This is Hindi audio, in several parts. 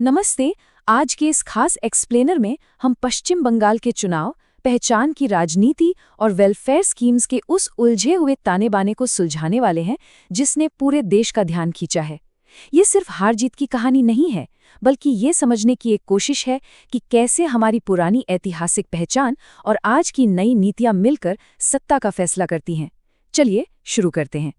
नमस्ते। आज के इस खास एक्सप्लेनर में हम पश्चिम बंगाल के चुनाव, पहचान की राजनीति और वेलफेयर स्कीम्स के उस उलझे हुए ताने बाने को सुलझाने वाले हैं जिसने पूरे देश का ध्यान खींचा है। ये सिर्फ हार जीत की कहानी नहीं है, बल्कि ये समझने की एक कोशिश है कि कैसे हमारी पुरानी ऐतिहासिक पहचान और आज की नई नीतियां मिलकर सत्ता का फैसला करती हैं। चलिए शुरू करते हैं।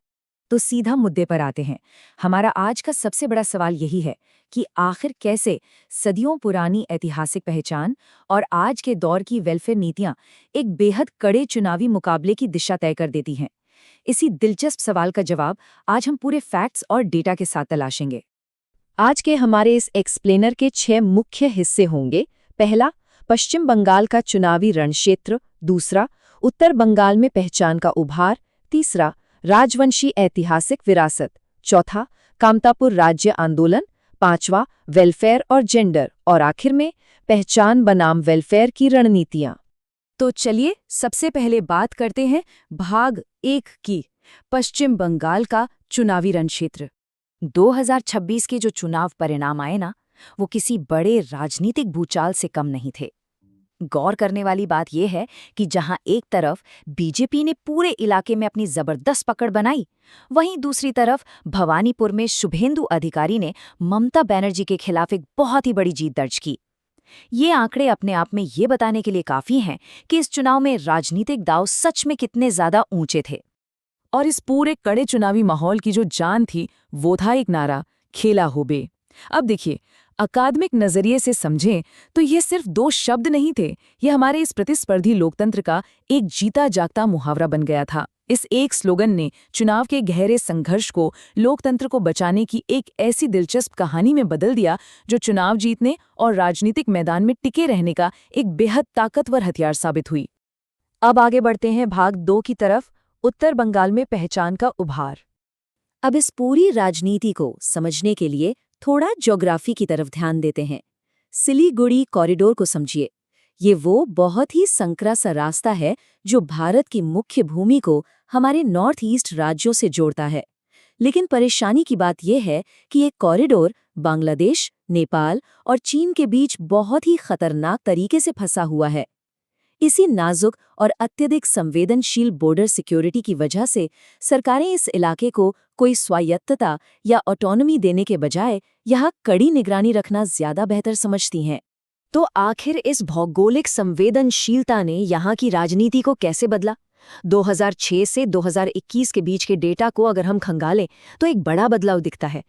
तो सीधा मुद्दे पर आते हैं। हमारा आज का सबसे बड़ा सवाल यही है कि आखिर कैसे सदियों पुरानी ऐतिहासिक पहचान और आज के दौर की वेलफेयर नीतियां एक बेहद कड़े चुनावी मुकाबले की दिशा तय कर देती हैं। इसी दिलचस्प सवाल का जवाब आज हम पूरे फैक्ट्स और डेटा के साथ तलाशेंगे। आज के हमारे इस एक्सप्लेनर के 6 मुख्य हिस्से होंगे। पहला, पश्चिम बंगाल का चुनावी रणक्षेत्र। दूसरा, उत्तर बंगाल में पहचान का उभार। तीसरा, राजवंशी ऐतिहासिक विरासत। चौथा, कामतापुर राज्य आंदोलन। पांचवा, वेलफेयर और जेंडर। और आखिर में पहचान बनाम वेलफेयर की रणनीतियां। तो चलिए सबसे पहले बात करते हैं भाग 1 की, पश्चिम बंगाल का चुनावी रणक्षेत्र। 2026 के जो चुनाव परिणाम आए ना, वो किसी बड़े राजनीतिक भूचाल से कम नहीं थे। गौर करने वाली बात यह है कि जहां एक तरफ बीजेपी ने पूरे इलाके में अपनी जबरदस्त पकड़ बनाई, वहीं दूसरी तरफ भवानीपुर में शुभेंदु अधिकारी ने ममता बनर्जी के खिलाफ एक बहुत ही बड़ी जीत दर्ज की। ये आंकड़े अपने आप में ये बताने के लिए काफी हैं कि इस चुनाव में राजनीतिक दांव सच में कितने ज्यादा ऊंचे थे। और इस पूरे कड़े चुनावी माहौल की जो जान थी, वो था एक नारा, खेला हो बे। अब देखिए, अकादमिक नजरिए से समझें तो ये सिर्फ 2 शब्द नहीं थे, ये हमारे इस प्रतिस्पर्धी लोकतंत्र का एक जीता जागता मुहावरा बन गया था। इस एक स्लोगन ने चुनाव के गहरे संघर्ष को लोकतंत्र को बचाने की एक ऐसी दिलचस्प कहानी में बदल दिया, जो चुनाव जीतने और राजनीतिक मैदान में टिके रहने का एक बेहद ताकतवर हथियार साबित हुई। अब आगे बढ़ते हैं भाग 2 की तरफ, उत्तर बंगाल में पहचान का उभार। अब इस पूरी राजनीति को समझने के लिए थोड़ा ज्योग्राफी की तरफ ध्यान देते हैं। सिलीगुड़ी कॉरिडोर को समझिए। ये वो बहुत ही संकरा सा रास्ता है जो भारत की मुख्य भूमि को हमारे नॉर्थ ईस्ट राज्यों से जोड़ता है। लेकिन परेशानी की बात यह है कि ये कॉरिडोर बांग्लादेश, नेपाल और चीन के बीच बहुत ही खतरनाक तरीके से फंसा हुआ है। इसी नाजुक और अत्यधिक संवेदनशील बॉर्डर सिक्योरिटी की वजह से सरकारें इस इलाके को कोई स्वायत्तता या ऑटोनॉमी देने के बजाय यहाँ कड़ी निगरानी रखना ज्यादा बेहतर समझती हैं। तो आखिर इस भौगोलिक संवेदनशीलता ने यहाँ की राजनीति को कैसे बदला? 2006 से 2021 के बीच के डेटा को अगर हम खंगालें तो एक बड़ा बदलाव दिखता है।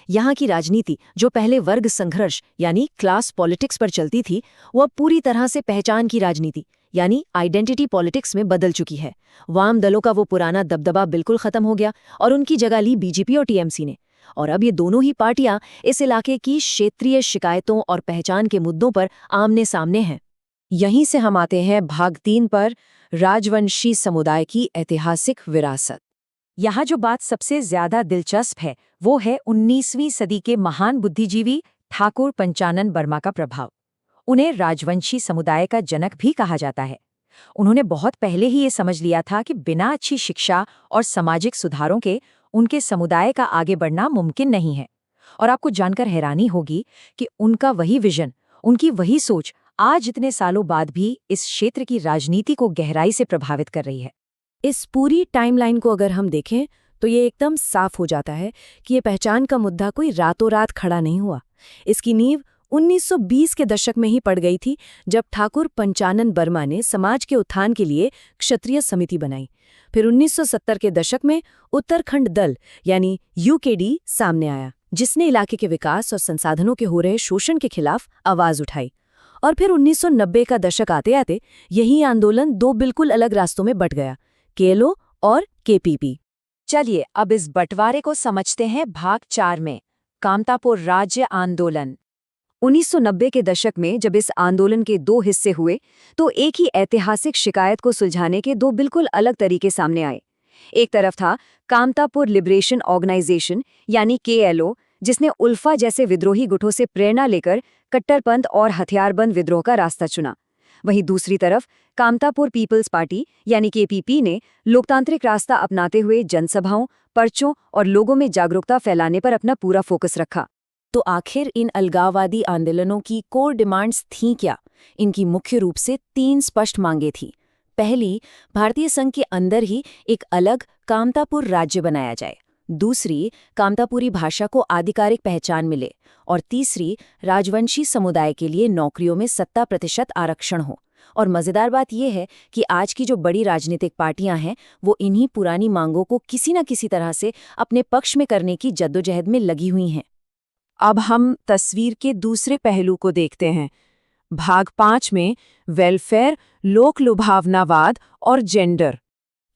यहाँ की राजनीति, जो पहले वर्ग संघर्ष यानी क्लास पॉलिटिक्स पर चलती थी, वो अब पूरी तरह से पहचान की राजनीति यानी आइडेंटिटी पॉलिटिक्स में बदल चुकी है। वाम दलों का वो पुराना दबदबा बिल्कुल खत्म हो गया और उनकी जगह ली बीजेपी और टीएमसी ने। और अब ये दोनों ही पार्टियां इस इलाके की क्षेत्रीय शिकायतों और पहचान के मुद्दों पर आमने सामने हैं। यहीं से हम आते हैं भाग 3 पर, राजवंशी समुदाय की ऐतिहासिक विरासत। यहाँ जो बात सबसे ज्यादा दिलचस्प है वो है 19वीं सदी के महान बुद्धिजीवी ठाकुर पंचानन वर्मा का प्रभाव। उन्हें राजवंशी समुदाय का जनक भी कहा जाता है। उन्होंने बहुत पहले ही ये समझ लिया था कि बिना अच्छी शिक्षा और सामाजिक सुधारों के उनके समुदाय का आगे बढ़ना मुमकिन नहीं है। और आपको जानकर हैरानी होगी कि उनका वही विजन, उनकी वही सोच आज इतने सालों बाद भी इस क्षेत्र की राजनीति को गहराई से प्रभावित कर रही है। इस पूरी टाइमलाइन को अगर हम देखें तो ये एकदम साफ हो जाता है कि ये पहचान का मुद्दा कोई रातों रात खड़ा नहीं हुआ। इसकी नींव 1920 के दशक में ही पड़ गई थी, जब ठाकुर पंचानन वर्मा ने समाज के उत्थान के लिए क्षत्रिय समिति बनाई। फिर 1970 के दशक में उत्तराखंड दल यानी यूकेडी सामने आया, जिसने इलाके के विकास और संसाधनों के हो रहे शोषण के खिलाफ आवाज उठाई। और फिर 1990 का दशक आते आते यही आंदोलन 2 बिल्कुल अलग रास्तों में बंट गया, केएलओ और केपीपी। चलिए अब इस बंटवारे को समझते हैं भाग 4 में, कामतापुर राज्य आंदोलन। 1990 के दशक में जब इस आंदोलन के 2 हिस्से हुए तो एक ही ऐतिहासिक शिकायत को सुलझाने के 2 बिल्कुल अलग तरीके सामने आए। एक तरफ था कामतापुर लिबरेशन ऑर्गेनाइजेशन यानी केएलओ, जिसने उल्फा जैसे विद्रोही गुटों से प्रेरणा लेकर कट्टरपंथ और हथियारबंद विद्रोह का रास्ता चुना। वहीं दूसरी तरफ कामतापुर पीपल्स पार्टी यानी केपीपी ने लोकतांत्रिक रास्ता अपनाते हुए जनसभाओं, पर्चों और लोगों में जागरूकता फैलाने पर अपना पूरा फोकस रखा। तो आखिर इन अलगाववादी आंदोलनों की कोर डिमांड्स थीं क्या? इनकी मुख्य रूप से 3 स्पष्ट मांगें थीं। पहली, भारतीय संघ के अंदर ही एक अलग कामतापुर राज्य बनाया जाए। दूसरी, कामतापुरी भाषा को आधिकारिक पहचान मिले। और तीसरी, राजवंशी समुदाय के लिए नौकरियों में 70% आरक्षण हो। और मज़ेदार बात यह है कि आज की जो बड़ी राजनीतिक पार्टियां हैं, वो इन्हीं पुरानी मांगों को किसी न किसी तरह से अपने पक्ष में करने की जद्दोजहद में लगी हुई हैं। अब हम तस्वीर के दूसरे पहलू को देखते हैं। भाग 5 में वेलफेयर, लोक लुभावनावाद और जेंडर।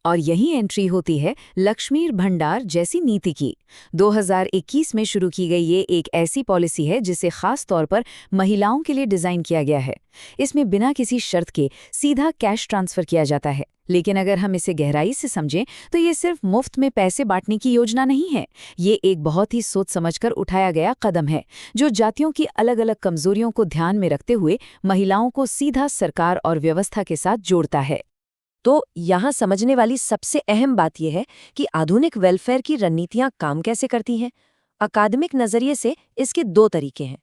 और यही एंट्री होती है लक्ष्मीर भंडार जैसी नीति की। 2021 में शुरू की गई ये एक ऐसी पॉलिसी है जिसे खास तौर पर महिलाओं के लिए डिज़ाइन किया गया है। इसमें बिना किसी शर्त के सीधा कैश ट्रांसफ़र किया जाता है। लेकिन अगर हम इसे गहराई से समझें तो ये सिर्फ मुफ्त में पैसे बांटने की योजना नहीं है। ये एक बहुत ही सोच समझकर उठाया गया कदम है, जो जातियों की अलग अलग कमजोरियों को ध्यान में रखते हुए महिलाओं को सीधा सरकार और व्यवस्था के साथ जोड़ता है। तो यहाँ समझने वाली सबसे अहम बात यह है कि आधुनिक वेलफेयर की रणनीतियाँ काम कैसे करती हैं। अकादमिक नज़रिए से इसके 2 तरीके हैं।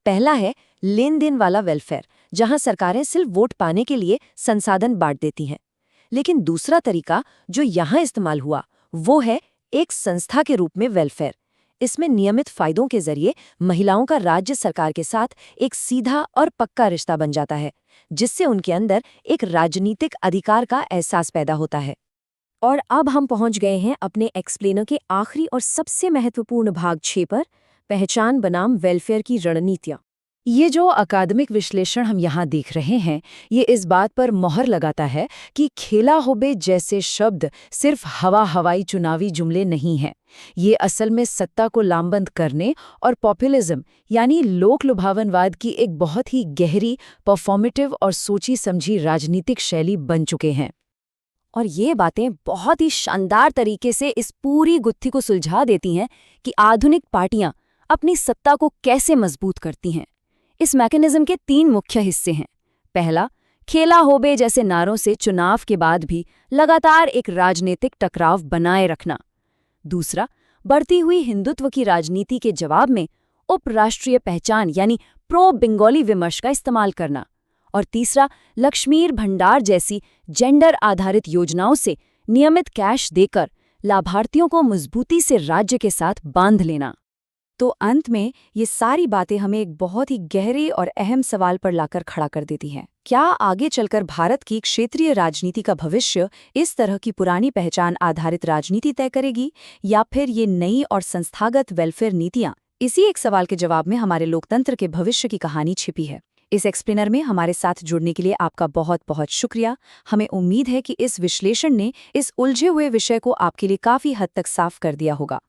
पहला है लेन देन वाला वेलफेयर, जहाँ सरकारें सिर्फ वोट पाने के लिए संसाधन बांट देती हैं। लेकिन दूसरा तरीका जो यहाँ इस्तेमाल हुआ वो है एक संस्था के रूप में वेलफेयर। इसमें नियमित फायदों के जरिए महिलाओं का राज्य सरकार के साथ एक सीधा और पक्का रिश्ता बन जाता है, जिससे उनके अंदर एक राजनीतिक अधिकार का एहसास पैदा होता है। और अब हम पहुंच गए हैं अपने एक्सप्लेनर के आखिरी और सबसे महत्वपूर्ण भाग 6 पर, पहचान बनाम वेलफेयर की रणनीतियाँ। ये जो अकादमिक विश्लेषण हम यहाँ देख रहे हैं, ये इस बात पर मोहर लगाता है कि खेला होबे जैसे शब्द सिर्फ हवाई चुनावी जुमले नहीं हैं। ये असल में सत्ता को लामबंद करने और पॉपुलिज्म यानी लोक लुभावनवाद की एक बहुत ही गहरी, परफॉर्मेटिव और सोची समझी राजनीतिक शैली बन चुके हैं। और ये बातें बहुत ही शानदार तरीके से इस पूरी गुत्थी को सुलझा देती हैं कि आधुनिक पार्टियां अपनी सत्ता को कैसे मजबूत करती हैं। इस मैकेनिज्म के 3 मुख्य हिस्से हैं। पहला, खेला होबे जैसे नारों से चुनाव के बाद भी लगातार एक राजनीतिक टकराव बनाए रखना। दूसरा, बढ़ती हुई हिंदुत्व की राजनीति के जवाब में उपराष्ट्रीय पहचान यानी प्रो बंगाली विमर्श का इस्तेमाल करना। और तीसरा, लक्ष्मीर भंडार जैसी जेंडर आधारित योजनाओं से नियमित कैश देकर लाभार्थियों को मजबूती से राज्य के साथ बांध लेना। तो अंत में ये सारी बातें हमें एक बहुत ही गहरे और अहम सवाल पर लाकर खड़ा कर देती हैं। क्या आगे चलकर भारत की क्षेत्रीय राजनीति का भविष्य इस तरह की पुरानी पहचान आधारित राजनीति तय करेगी, या फिर ये नई और संस्थागत वेलफेयर नीतियां? इसी एक सवाल के जवाब में हमारे लोकतंत्र के भविष्य की कहानी छिपी है। इस एक्सप्लेनर में हमारे साथ जुड़ने के लिए आपका बहुत बहुत शुक्रिया। हमें उम्मीद है कि इस विश्लेषण ने इस उलझे हुए विषय को आपके लिए काफी हद तक साफ कर दिया होगा।